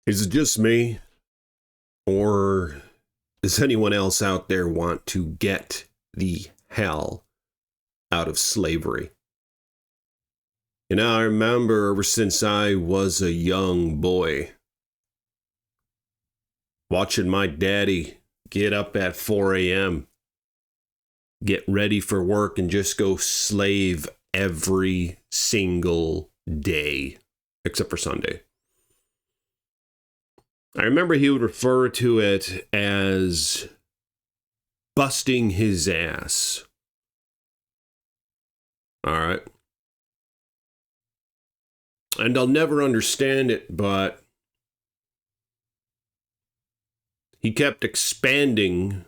Is it just me, or does anyone else out there want to get the hell out of slavery? I remember ever since I was a young boy, watching my daddy get up at 4 a.m., get ready for work, and just go slave every single day, except for Sunday. I remember he would refer to it as busting his ass. All right. And I'll never understand it, but he kept expanding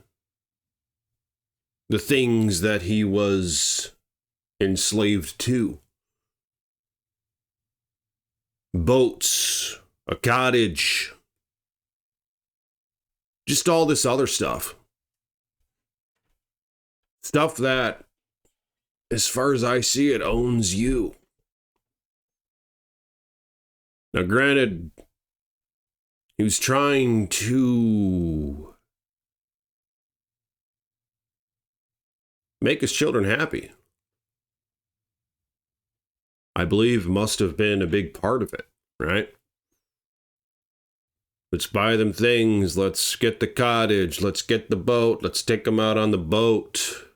the things that he was enslaved to. Boats, a cottage, just all this other stuff. Stuff that, as far as I see it, owns you. Now, granted, he was trying to make his children happy. I believe must have been a big part of it, right? Let's buy them things. Let's get the cottage. Let's get the boat. Let's take them out on the boat,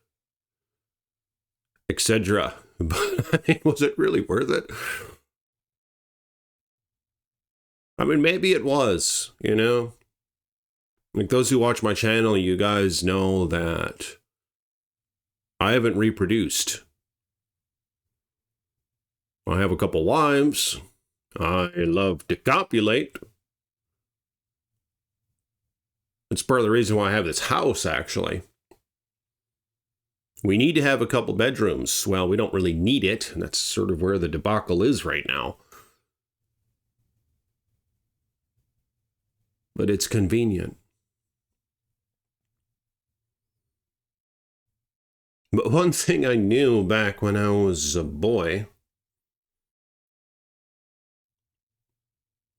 etc. But was it really worth it? I mean, maybe it was, Like those who watch my channel, you guys know that I haven't reproduced. I have a couple wives. I love to copulate. It's part of the reason why I have this house, actually. We need to have a couple bedrooms. Well, we don't really need it, and that's sort of where the debacle is right now. But it's convenient. But one thing I knew back when I was a boy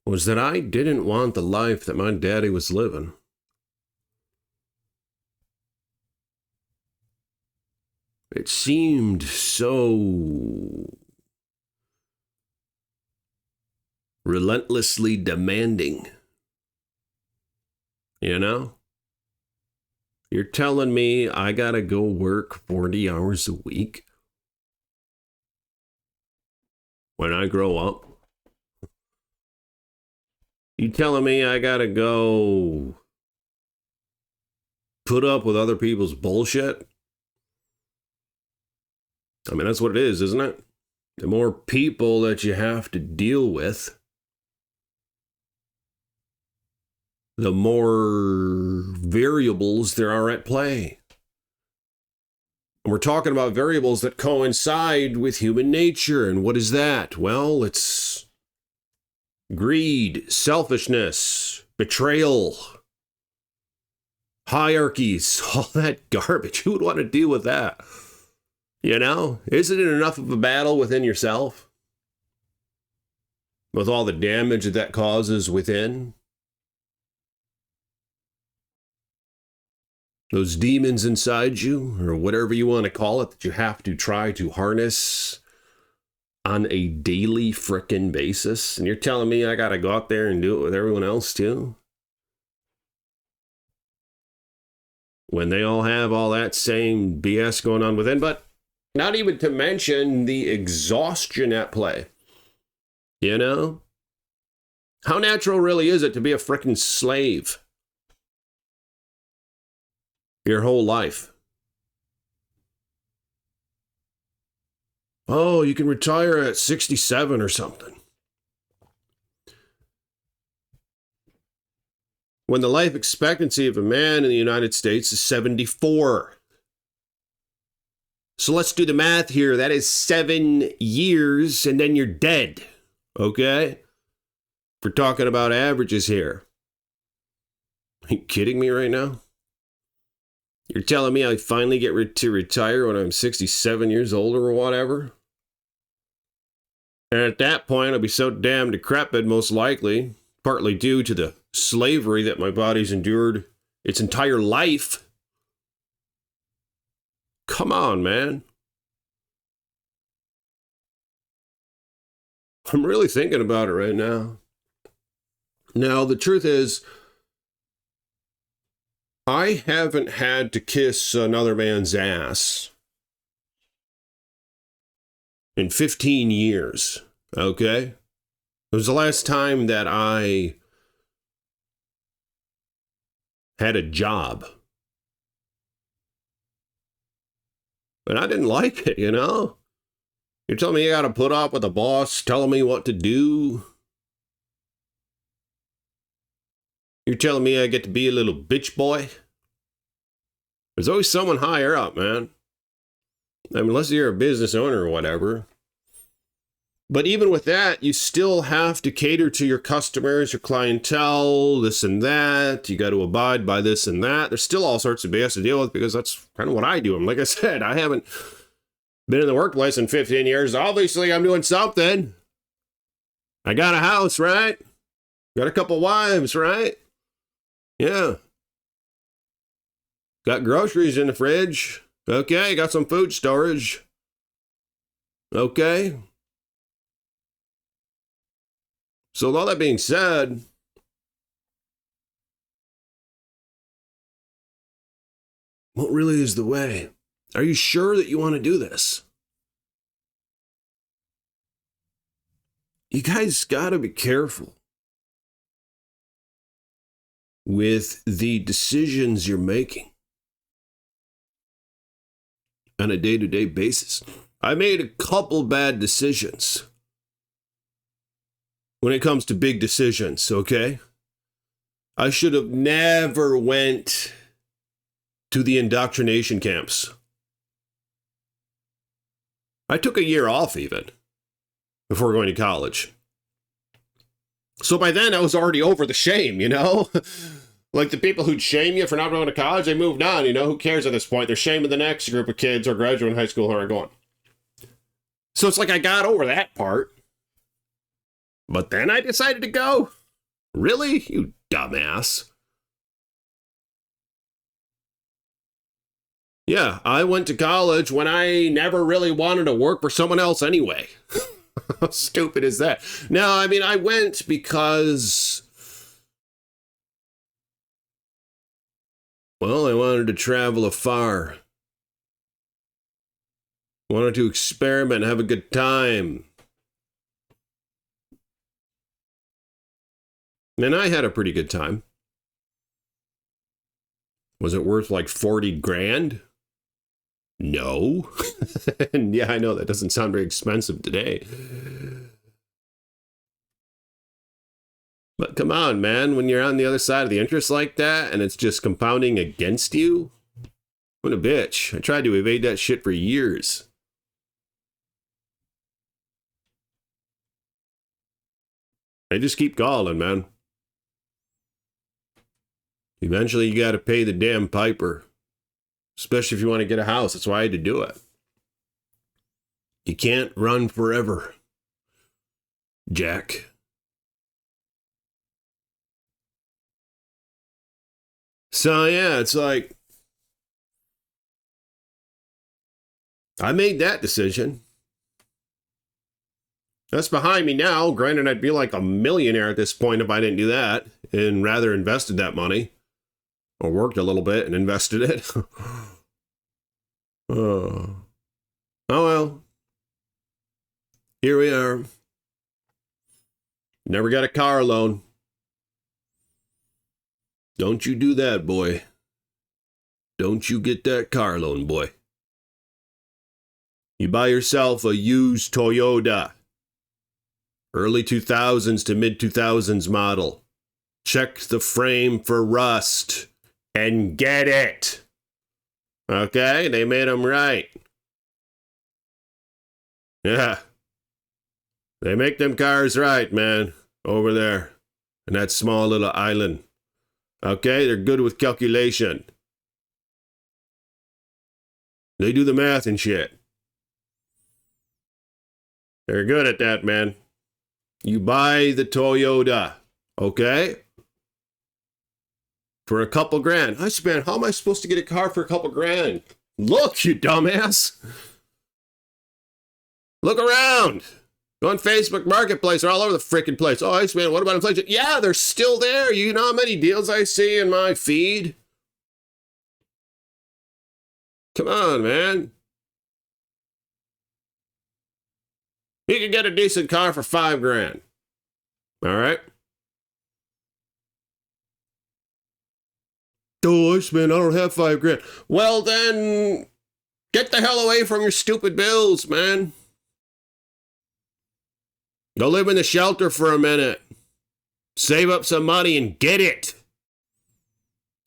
was that I didn't want the life that my daddy was living. It seemed so relentlessly demanding. You're telling me I gotta go work 40 hours a week when I grow up? You telling me I gotta go put up with other people's bullshit? I mean, that's what it is, isn't it? The more people that you have to deal with, the more variables there are at play. And we're talking about variables that coincide with human nature. And what is that? Well, it's greed, selfishness, betrayal, hierarchies, all that garbage. Who would want to deal with that? Isn't it enough of a battle within yourself? With all the damage that causes within? Those demons inside you, or whatever you want to call it, that you have to try to harness on a daily frickin' basis. And you're telling me I got to go out there and do it with everyone else too? When they all have all that same BS going on within, but not even to mention the exhaustion at play. How natural really is it to be a frickin' slave your whole life? Oh, you can retire at 67 or something. When the life expectancy of a man in the United States is 74. So let's do the math here. That is 7 years, and then you're dead. Okay? We're talking about averages here. Are you kidding me right now? You're telling me I finally get to retire when I'm 67 years old or whatever? And at that point, I'll be so damn decrepit, most likely, partly due to the slavery that my body's endured its entire life. Come on, man. I'm really thinking about it right now. Now, the truth is, I haven't had to kiss another man's ass in 15 years, okay? It was the last time that I had a job. And I didn't like it, you know? You're telling me you gotta put up with a boss telling me what to do? You're telling me I get to be a little bitch boy? There's always someone higher up, man. I mean, unless you're a business owner or whatever. But even with that, you still have to cater to your customers, your clientele, this and that. You got to abide by this and that. There's still all sorts of BS to deal with because that's kind of what I do. And like I said, I haven't been in the workplace in 15 years. Obviously, I'm doing something. I got a house, right? Got a couple wives, right? Yeah. Got groceries in the fridge. Okay, got some food storage. Okay. So with all that being said, what really is the way? Are you sure that you want to do this? You guys got to be careful with the decisions you're making on a day-to-day basis. I made a couple bad decisions when it comes to big decisions, okay? I should have never went to the indoctrination camps. I took a year off even before going to college. So by then I was already over the shame, you know? Like the people who'd shame you for not going to college, they moved on, you know? Who cares at this point? They're shaming the next group of kids or graduating high school who aren't going. So it's like I got over that part. But then I decided to go? Really? You dumbass. Yeah, I went to college when I never really wanted to work for someone else anyway. How stupid is that? No, I mean, I went because, well, I wanted to travel afar. Wanted to experiment, have a good time. And I had a pretty good time. Was it worth like 40 grand? No. And yeah, I know that doesn't sound very expensive today. But come on, man, when you're on the other side of the interest like that and it's just compounding against you, what a bitch. I tried to evade that shit for years. I just keep calling, man. Eventually, you got to pay the damn piper. Especially if you want to get a house. That's why I had to do it. You can't run forever, Jack. So, yeah, it's like, I made that decision. That's behind me now. Granted, I'd be like a millionaire at this point if I didn't do that and rather invested that money. Or worked a little bit and invested it. Oh well. Here we are. Never got a car loan. Don't you do that, boy. Don't you get that car loan, boy. You buy yourself a used Toyota. Early 2000s to mid 2000s model. Check the frame for rust. And get it. Okay? They made them right. Yeah. They make them cars right, man. Over there. In that small little island. Okay? They're good with calculation. They do the math and shit. They're good at that, man. You buy the Toyota. Okay? For a couple grand. I spent, how am I supposed to get a car for a couple grand? Look, you dumbass. Look around. Go on Facebook Marketplace. They're all over the freaking place. Oh, I spent, what about inflation? Yeah, they're still there. You know how many deals I see in my feed? Come on, man. You can get a decent car for $5 grand. All right? Oh, I don't have $5 grand. Well, then, get the hell away from your stupid bills, man. Go live in the shelter for a minute. Save up some money and get it.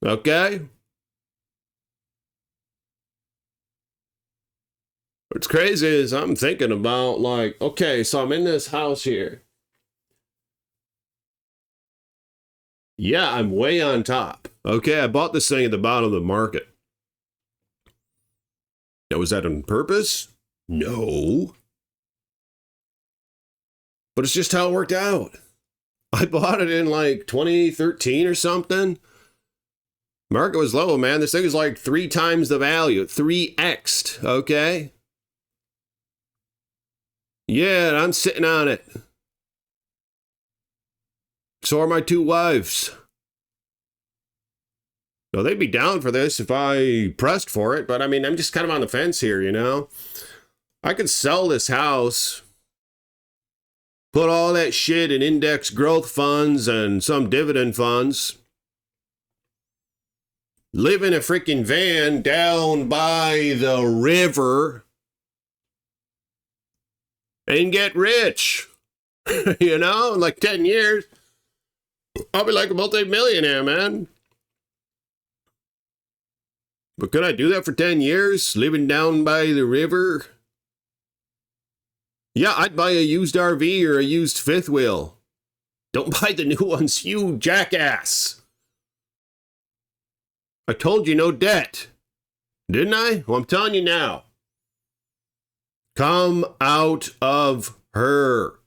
Okay? What's crazy is I'm thinking about, like, okay, so I'm in this house here. Yeah, I'm way on top. Okay, I bought this thing at the bottom of the market. Now, was that on purpose? No. But it's just how it worked out. I bought it in like 2013 or something. Market was low, man. This thing was like 3 times the value. 3x'd, okay? Yeah, I'm sitting on it. So are my 2 wives. Now, they'd be down for this if I pressed for it, but I mean, I'm just kind of on the fence here, you know? I could sell this house, put all that shit in index growth funds and some dividend funds, live in a freaking van down by the river, and get rich. You know, in like 10 years, I'll be like a multi-millionaire, man. But could I do that for 10 years, living down by the river? Yeah, I'd buy a used RV or a used fifth wheel. Don't buy the new ones, you jackass. I told you no debt. Didn't I? Well, I'm telling you now. Come out of her,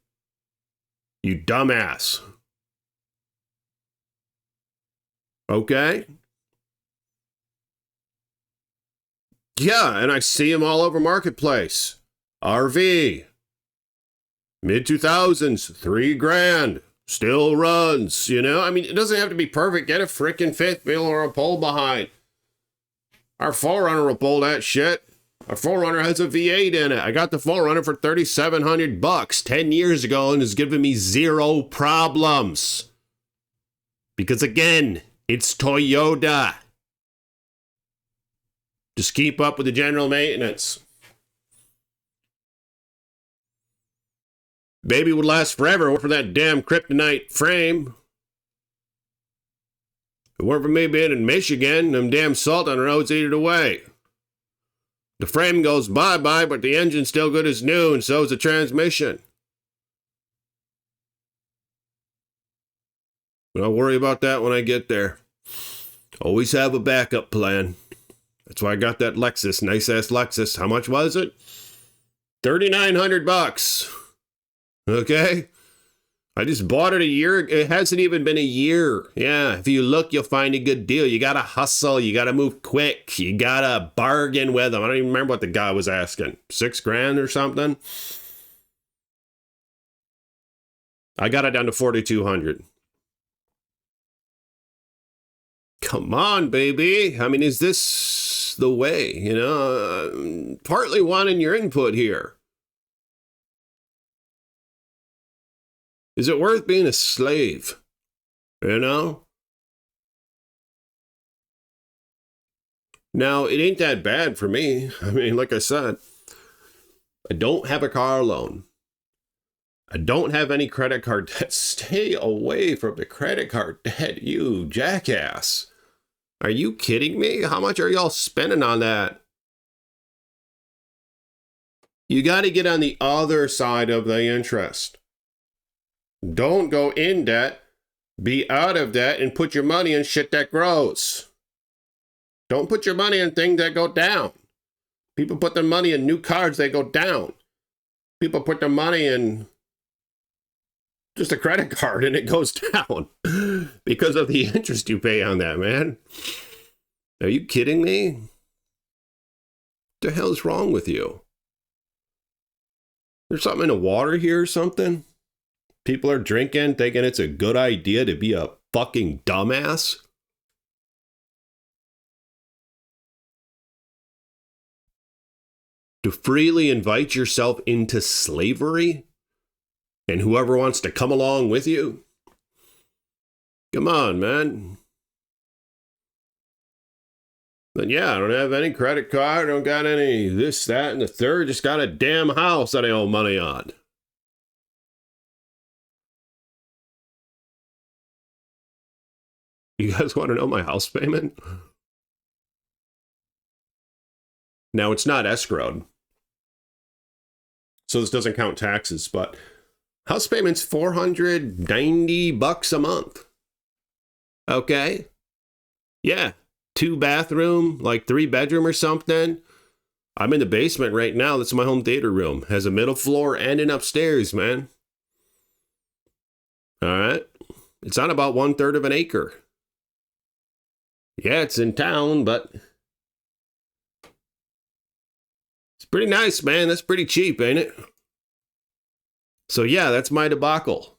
you dumbass. Okay? Yeah, and I see them all over Marketplace. RV. Mid-2000s, $3 grand. Still runs, you know? I mean, it doesn't have to be perfect. Get a frickin' fifth wheel or a pull behind. Our 4Runner will pull that shit. Our 4Runner has a V8 in it. I got the 4Runner for $3,700 10 years ago and it's given me 0 problems. Because again, it's Toyota. Just keep up with the general maintenance. Baby would last forever for that damn kryptonite frame. If it weren't for me being in Michigan, them damn salt on the roads eat it away. The frame goes bye-bye, but the engine's still good as new, and so is the transmission. But I'll worry about that when I get there. Always have a backup plan. That's why I got that Lexus, nice-ass Lexus. How much was it? $3,900. Okay? I just bought it a year. It hasn't even been a year. Yeah, if you look, you'll find a good deal. You gotta hustle. You gotta move quick. You gotta bargain with them. I don't even remember what the guy was asking. $6 grand or something? I got it down to $4,200. Come on, baby. I mean, is this the way? You know, partly wanting your input here. Is it worth being a slave? You know? Now, it ain't that bad for me. I mean, like I said, I don't have a car loan. I don't have any credit card debt. Stay away from the credit card debt, you jackass. Are you kidding me? How much are y'all spending on that? You got to get on the other side of the interest. Don't go in debt, be out of debt, and put your money in shit that grows. Don't put your money in things that go down. People put their money in new cars, they go down. People put their money in just a credit card and it goes down because of the interest you pay on that, man. Are you kidding me? What the hell's wrong with you? There's something in the water here or something? People are drinking, thinking it's a good idea to be a fucking dumbass? To freely invite yourself into slavery? And whoever wants to come along with you? Come on, man. But yeah, I don't have any credit card, don't got any this, that, and the third. Just got a damn house that I owe money on. You guys want to know my house payment? Now, it's not escrowed, so this doesn't count taxes, but house payment's $490 a month. Okay? Yeah. 2-bathroom, like 3-bedroom or something. I'm in the basement right now. That's my home theater room. Has a middle floor and an upstairs, man. All right. It's on about 1/3 of an acre. Yeah, it's in town, but it's pretty nice, man. That's pretty cheap, ain't it? So yeah, that's my debacle.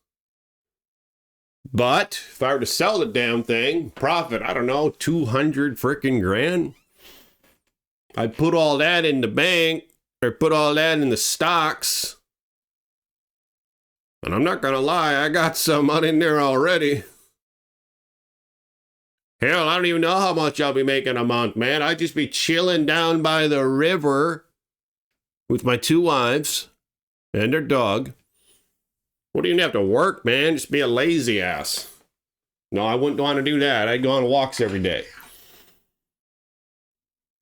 But if I were to sell the damn thing, profit, I don't know, 200 freaking grand. I'd put all that in the bank or put all that in the stocks. And I'm not going to lie, I got some money in there already. Hell, I don't even know how much I'll be making a month, man. I'd just be chilling down by the river with my 2 wives and their dog. Wouldn't even have to work, man. Just be a lazy ass. No, I wouldn't want to do that. I'd go on walks every day.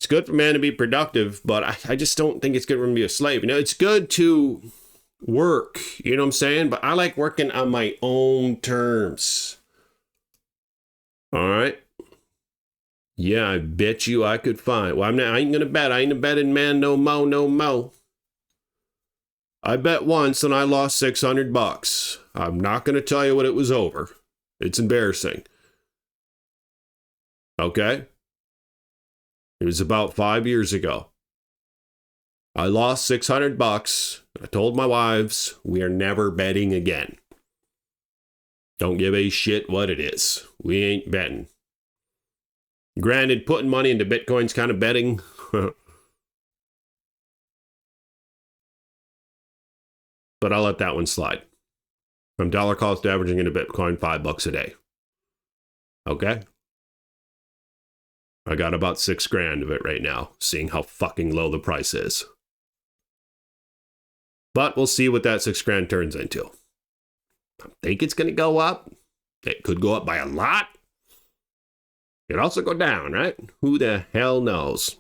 It's good for man to be productive, but I just don't think it's good for him to be a slave. You know, it's good to work, you know what I'm saying? But I like working on my own terms. All right? Yeah, I bet you I could find. Well, I ain't gonna bet. I ain't a betting man no mo. I bet once and I lost $600. I'm not going to tell you what it was over. It's embarrassing. Okay? It was about 5 years ago. I lost $600. I told my wives, we are never betting again. Don't give a shit what it is. We ain't betting. Granted, putting money into Bitcoin's kind of betting. But I'll let that one slide. I'm dollar cost averaging into Bitcoin $5 a day. Okay? I got about 6 grand of it right now, seeing how fucking low the price is. But we'll see what that 6 grand turns into. I think it's going to go up. It could go up by a lot. It could also go down, right? Who the hell knows?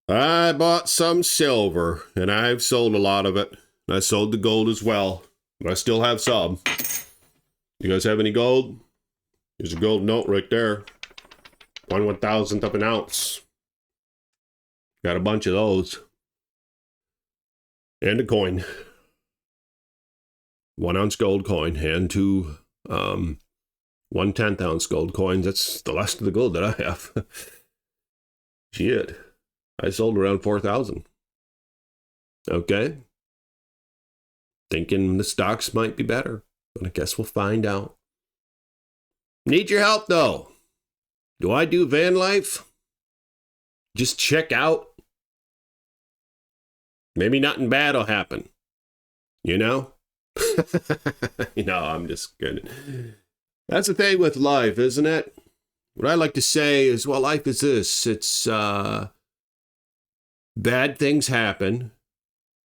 I bought some silver, and I've sold a lot of it. I sold the gold as well, but I still have some. You guys have any gold? There's a gold note right there. 1/1000th of an ounce. Got a bunch of those. And a coin. 1 ounce gold coin and 2 1/10 ounce gold coins. That's the last of the gold that I have. Shit. I sold around 4,000. Okay. Thinking the stocks might be better, but I guess we'll find out. Need your help, though. Do I do van life? Just check out? Maybe nothing bad will happen. You know? No, I'm just kidding. That's the thing with life, isn't it? What I like to say is, well, life is this. It's, bad things happen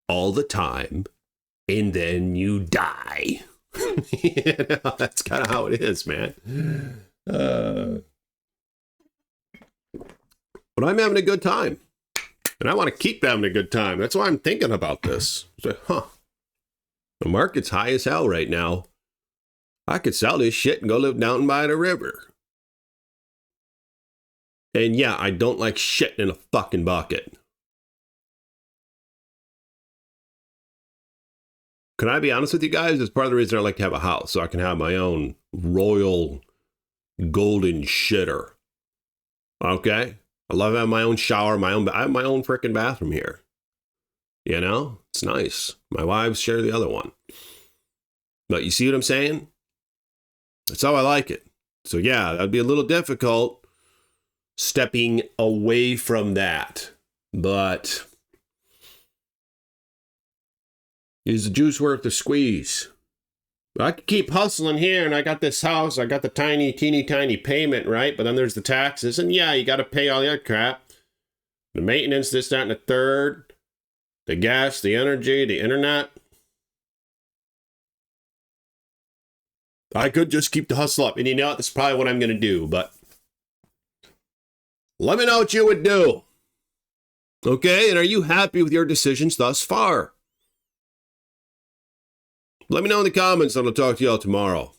all the time, and then you die. You know, that's kind of how it is, man. But I'm having a good time, and I want to keep having a good time. That's why I'm thinking about this. The market's high as hell right now. I could sell this shit and go live down by the river. And yeah, I don't like shitting in a fucking bucket. Can I be honest with you guys? It's part of the reason I like to have a house, so I can have my own royal golden shitter. Okay? I love having my own shower, I have my own freaking bathroom here. You know? It's nice. My wives share the other one. But you see what I'm saying? That's how I like it. So yeah, that'd be a little difficult stepping away from that. But is the juice worth the squeeze? I could keep hustling here, and I got this house, I got the teeny tiny payment, right? But then there's the taxes, and yeah, you got to pay all the other crap. The maintenance, this, that, and the third. The gas, the energy, the internet. I could just keep the hustle up. And you know what? That's probably what I'm going to do. But let me know what you would do. Okay? And are you happy with your decisions thus far? Let me know in the comments, and I'll talk to y'all tomorrow.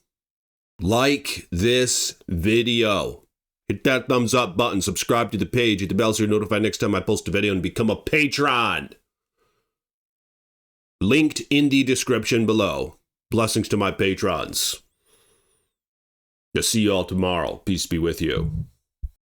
Like this video. Hit that thumbs up button. Subscribe to the page. Hit the bell so you're notified next time I post a video, and become a patron. Linked in the description below. Blessings to my patrons. I'll see you all tomorrow. Peace be with you.